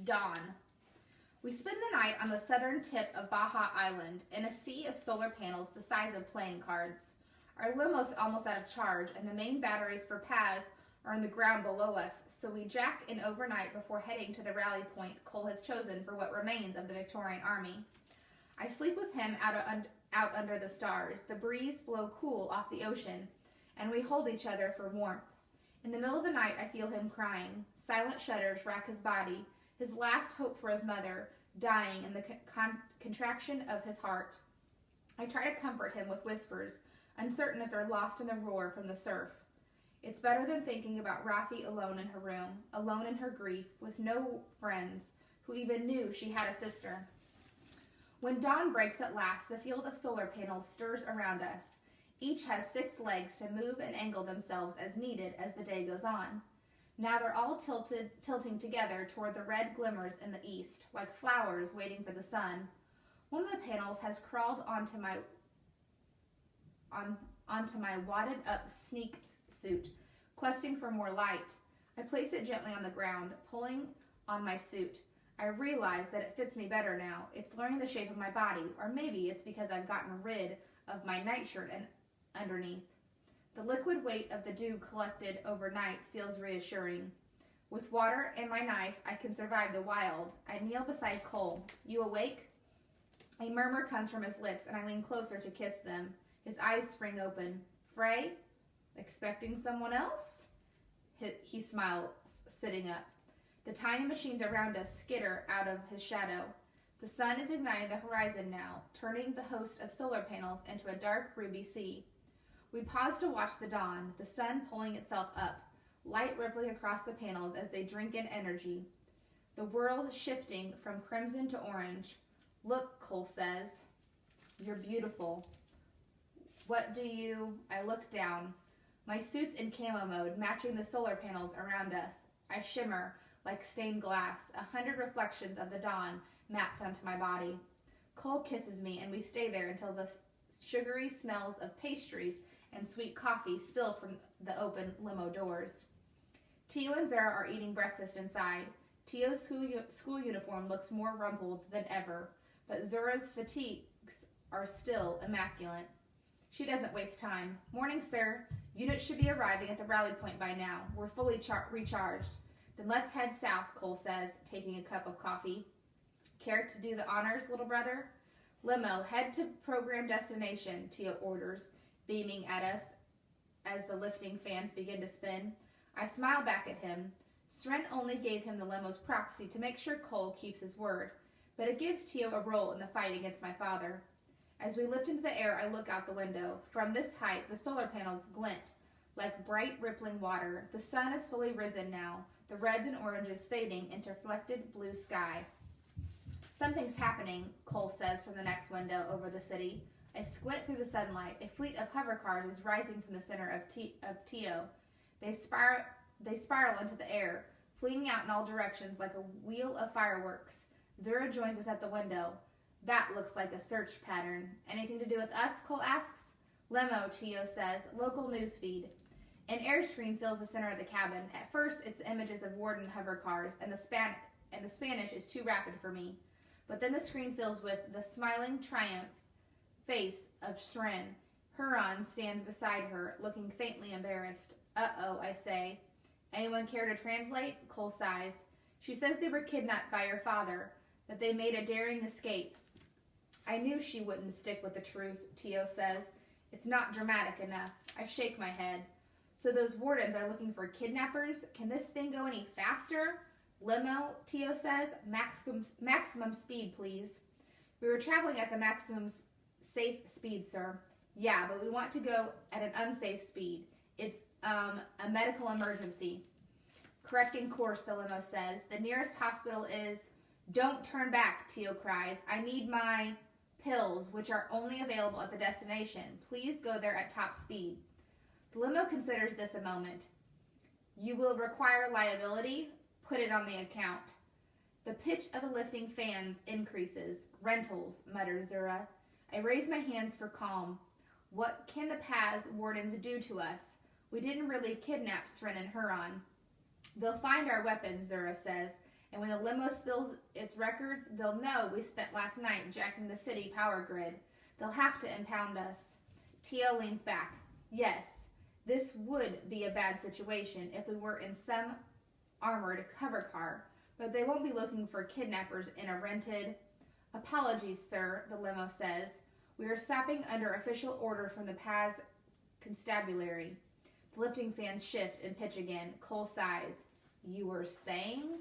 Dawn. We spend the night on the southern tip of Baja Island in a sea of solar panels the size of playing cards. Our limo's almost out of charge, and the main batteries for Paz are in the ground below us, so we jack in overnight before heading to the rally point Cole has chosen for what remains of the Victorian Army. I sleep with him out under the stars. The breeze blows cool off the ocean, and we hold each other for warmth. In the middle of the night, I feel him crying. Silent shudders rack his body, his last hope for his mother, dying in the contraction of his heart. I try to comfort him with whispers, uncertain if they're lost in the roar from the surf. It's better than thinking about Rafi alone in her room, alone in her grief, with no friends who even knew she had a sister. When dawn breaks at last, the field of solar panels stirs around us. Each has 6 legs to move and angle themselves as needed as the day goes on. Now they're all tilting together toward the red glimmers in the east, like flowers waiting for the sun. One of the panels has crawled onto my wadded up sneak suit, questing for more light. I place it gently on the ground, pulling on my suit. I realize that it fits me better now. It's learning the shape of my body, or maybe it's because I've gotten rid of my nightshirt and underneath. The liquid weight of the dew collected overnight feels reassuring. With water and my knife, I can survive the wild. I kneel beside Cole. You awake? A murmur comes from his lips, and I lean closer to kiss them. His eyes spring open. Frey? Expecting someone else? He smiles, sitting up. The tiny machines around us skitter out of his shadow. The sun is igniting the horizon now, turning the host of solar panels into a dark ruby sea. We pause to watch the dawn, the sun pulling itself up, light rippling across the panels as they drink in energy. The world shifting from crimson to orange. Look, Cole says. You're beautiful. What do you... I look down. My suit's in camo mode, matching the solar panels around us. I shimmer like stained glass, 100 reflections of the dawn mapped onto my body. Cole kisses me, and we stay there until the sugary smells of pastries and sweet coffee spill from the open limo doors. Tio and Zara are eating breakfast inside. Tio's school uniform looks more rumpled than ever, but Zura's fatigues are still immaculate. She doesn't waste time. Morning, sir. Units should be arriving at the rally point by now. We're fully recharged. Then let's head south, Cole says, taking a cup of coffee. Care to do the honors, little brother? Limo, head to program destination, Tio orders, beaming at us as the lifting fans begin to spin. I smile back at him. Sren only gave him the limo's proxy to make sure Cole keeps his word, but it gives Tio a role in the fight against my father. As we lift into the air, I look out the window. From this height, the solar panels glint like bright, rippling water. The sun is fully risen now, the reds and oranges fading into reflected blue sky. Something's happening, Cole says from the next window over the city. I squint through the sunlight. A fleet of hover cars is rising from the center of Tio. They spiral into the air, fleeing out in all directions like a wheel of fireworks. Zura joins us at the window. That looks like a search pattern. Anything to do with us? Cole asks. Limo, Tio says. Local news feed. An air screen fills the center of the cabin. At first, it's the images of Warden hover cars, and the Spanish is too rapid for me. But then the screen fills with the smiling triumph face of Sren. Huron stands beside her, looking faintly embarrassed. Uh-oh, I say. Anyone care to translate? Cole sighs. She says they were kidnapped by your father, that they made a daring escape. I knew she wouldn't stick with the truth, Tio says. It's not dramatic enough. I shake my head. So those wardens are looking for kidnappers? Can this thing go any faster? Limo, Tio says. Maximum speed, please. We were traveling at the maximum safe speed, sir. Yeah, but we want to go at an unsafe speed. It's a medical emergency. Correcting course, the limo says. The nearest hospital is... Don't turn back, Tio cries. I need my pills, which are only available at the destination. Please go there at top speed. The limo considers this a moment. You will require liability. Put it on the account. The pitch of the lifting fans increases. Rentals, mutters Zura. I raise my hands for calm. What can the Paz wardens do to us? We didn't really kidnap Sren and Huron. They'll find our weapons, Zura says. And when the limo spills its records, they'll know we spent last night jacking the city power grid. They'll have to impound us. T.O. leans back. Yes, this would be a bad situation if we were in some armored cover car, but they won't be looking for kidnappers in a rented... Apologies, sir, the limo says. We are stopping under official order from the Paz Constabulary. The lifting fans shift and pitch again. Cole sighs. You were saying?